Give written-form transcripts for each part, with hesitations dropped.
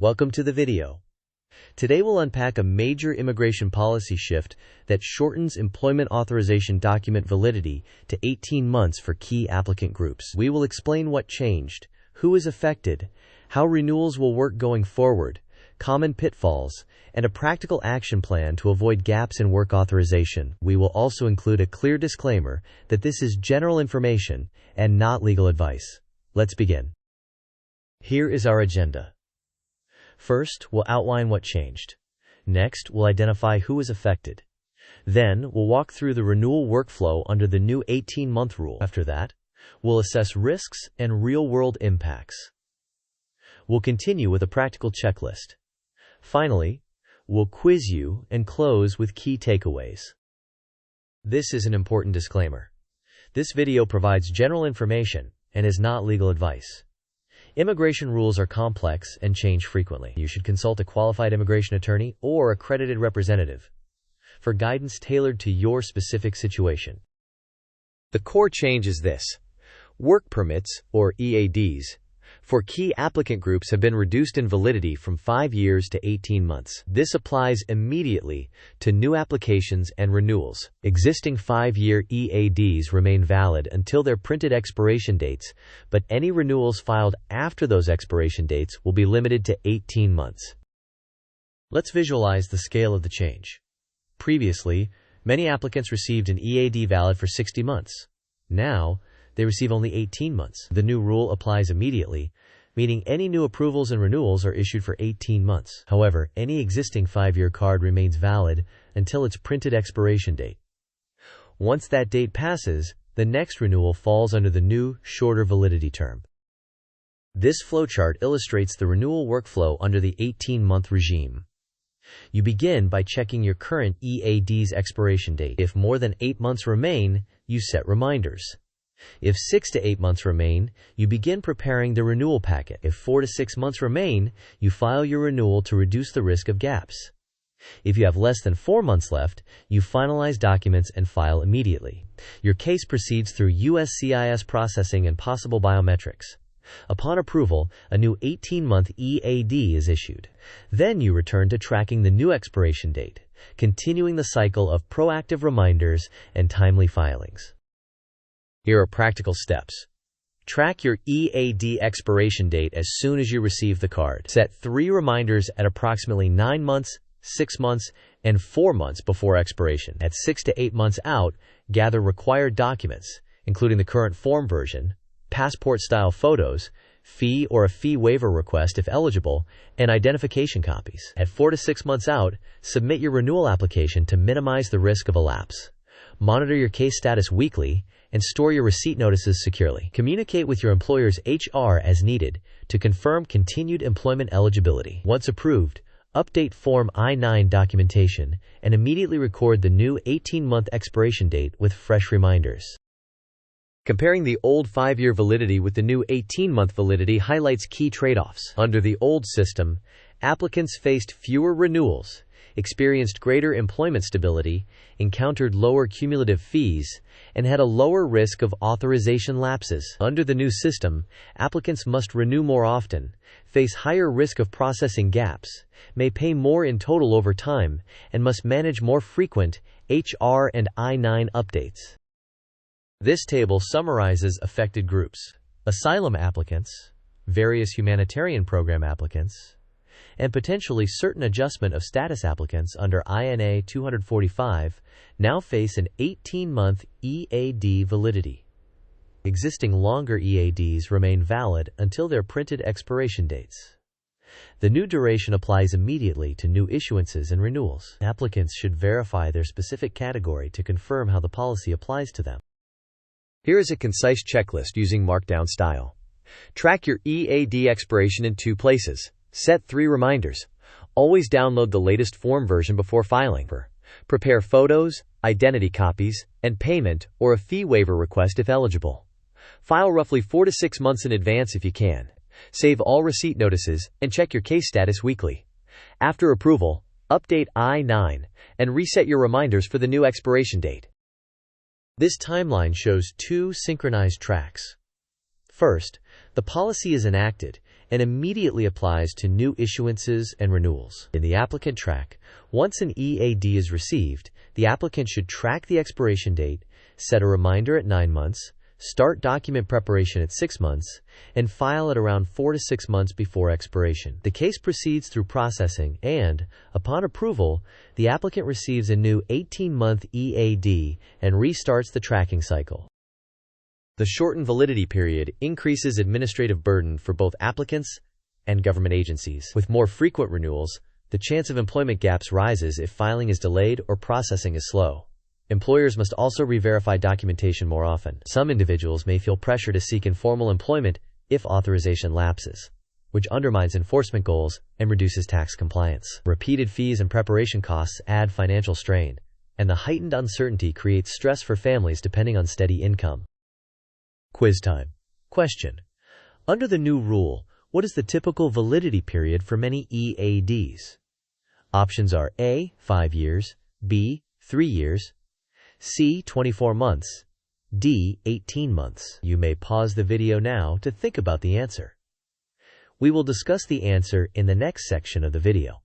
Welcome to the video. Today we'll unpack a major immigration policy shift that shortens employment authorization document validity to 18 months for key applicant groups. We will explain what changed, who is affected, how renewals will work going forward, common pitfalls, and a practical action plan to avoid gaps in work authorization. We will also include a clear disclaimer that this is general information and not legal advice. Let's begin. Here is our agenda. First, we'll outline what changed. Next, we'll identify who is affected. Then, we'll walk through the renewal workflow under the new 18-month rule. After that, we'll assess risks and real-world impacts. We'll continue with a practical checklist. Finally, we'll quiz you and close with key takeaways. This is an important disclaimer. This video provides general information and is not legal advice. Immigration rules are complex and change frequently. You should consult a qualified immigration attorney or accredited representative for guidance tailored to your specific situation. The core change is this: work permits, or EADs, for key applicant groups have been reduced in validity from 5 years to 18 months. This applies immediately to new applications and renewals. Existing 5-year EADs remain valid until their printed expiration dates, but any renewals filed after those expiration dates will be limited to 18 months. Let's visualize the scale of the change. Previously, many applicants received an EAD valid for 60 months. Now, they receive only 18 months. The new rule applies immediately, meaning any new approvals and renewals are issued for 18 months. However, any existing 5-year card remains valid until its printed expiration date. Once that date passes, the next renewal falls under the new, shorter validity term. This flowchart illustrates the renewal workflow under the 18-month regime. You begin by checking your current EAD's expiration date. If more than 8 months remain, you set reminders. If 6 to 8 months remain, you begin preparing the renewal packet. If 4 to 6 months remain, you file your renewal to reduce the risk of gaps. If you have less than 4 months left, you finalize documents and file immediately. Your case proceeds through USCIS processing and possible biometrics. Upon approval, a new 18-month EAD is issued. Then you return to tracking the new expiration date, continuing the cycle of proactive reminders and timely filings. Here are practical steps. Track your EAD expiration date as soon as you receive the card. Set 3 reminders at approximately 9 months, 6 months, and 4 months before expiration. At 6 to 8 months out, gather required documents, including the current form version, passport-style photos, fee or a fee waiver request if eligible, and identification copies. At 4 to 6 months out, submit your renewal application to minimize the risk of a lapse. Monitor your case status weekly and store your receipt notices securely. Communicate with your employer's HR as needed to confirm continued employment eligibility. Once approved, update Form I-9 documentation and immediately record the new 18-month expiration date with fresh reminders. Comparing the old 5-year validity with the new 18-month validity highlights key trade-offs. Under the old system, applicants faced fewer renewals, experienced greater employment stability, encountered lower cumulative fees, and had a lower risk of authorization lapses. Under the new system, applicants must renew more often, face higher risk of processing gaps, may pay more in total over time, and must manage more frequent HR and I-9 updates. This table summarizes affected groups: asylum applicants, various humanitarian program applicants, and potentially certain adjustment of status applicants under INA 245 now face an 18-month EAD validity. Existing longer EADs remain valid until their printed expiration dates. The new duration applies immediately to new issuances and renewals. Applicants should verify their specific category to confirm how the policy applies to them. Here is a concise checklist using Markdown style. Track your EAD expiration in 2 places. Set 3 reminders. Always download the latest form version before filing. Prepare photos, identity copies, and payment or a fee waiver request if eligible. File roughly 4 to 6 months in advance if you can. Save all receipt notices and check your case status weekly. After approval, update I-9 and reset your reminders for the new expiration date. This timeline shows 2 synchronized tracks. First, the policy is enacted, and immediately applies to new issuances and renewals. In the applicant track, once an EAD is received, the applicant should track the expiration date, set a reminder at 9 months, start document preparation at 6 months, and file at around 4 to 6 months before expiration. The case proceeds through processing and, upon approval, the applicant receives a new 18-month EAD and restarts the tracking cycle. The shortened validity period increases administrative burden for both applicants and government agencies. With more frequent renewals, the chance of employment gaps rises if filing is delayed or processing is slow. Employers must also re-verify documentation more often. Some individuals may feel pressure to seek informal employment if authorization lapses, which undermines enforcement goals and reduces tax compliance. Repeated fees and preparation costs add financial strain, and the heightened uncertainty creates stress for families depending on steady income. Quiz time. Question: under the new rule, what is the typical validity period for many EADs? Options are A. 5 years, B. 3 years, C. 24 months, D. 18 months. You may pause the video now to think about the answer. We will discuss the answer in the next section of the video.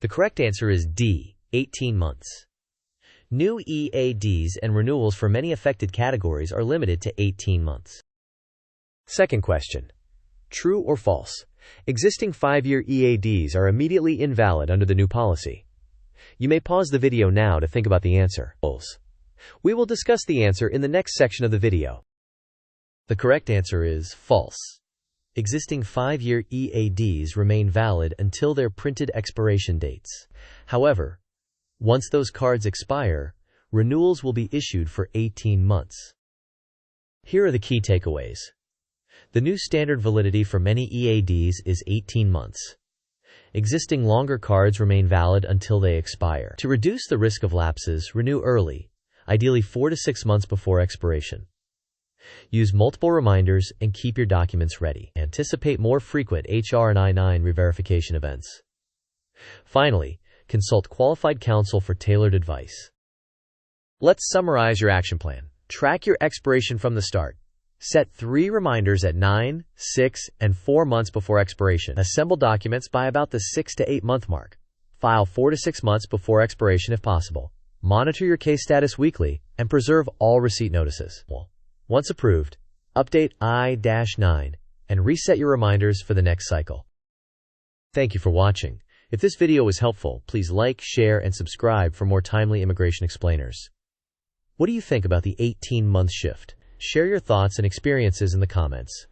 The correct answer is D. 18 months. New EADs and renewals for many affected categories are limited to 18 months. Second question. True or false? Existing 5-year EADs are immediately invalid under the new policy. You may pause the video now to think about the answer. We will discuss the answer in the next section of the video. The correct answer is false. Existing 5-year EADs remain valid until their printed expiration dates. However, once those cards expire, renewals will be issued for 18 months. Here are the key takeaways. The new standard validity for many EADs is 18 months. Existing longer cards remain valid until they expire. To reduce the risk of lapses, renew early, ideally 4 to 6 months before expiration. Use multiple reminders and keep your documents ready. Anticipate more frequent HR and I-9 re-verification events. Finally, consult qualified counsel for tailored advice. Let's summarize your action plan. Track your expiration from the start. Set 3 reminders at 9, 6, and 4 months before expiration. Assemble documents by about the 6 to 8 month mark. File 4 to 6 months before expiration if possible. Monitor your case status weekly and preserve all receipt notices. Once approved, update I-9 and reset your reminders for the next cycle. Thank you for watching. If this video was helpful, please like, share, and subscribe for more timely immigration explainers. What do you think about the 18-month shift? Share your thoughts and experiences in the comments.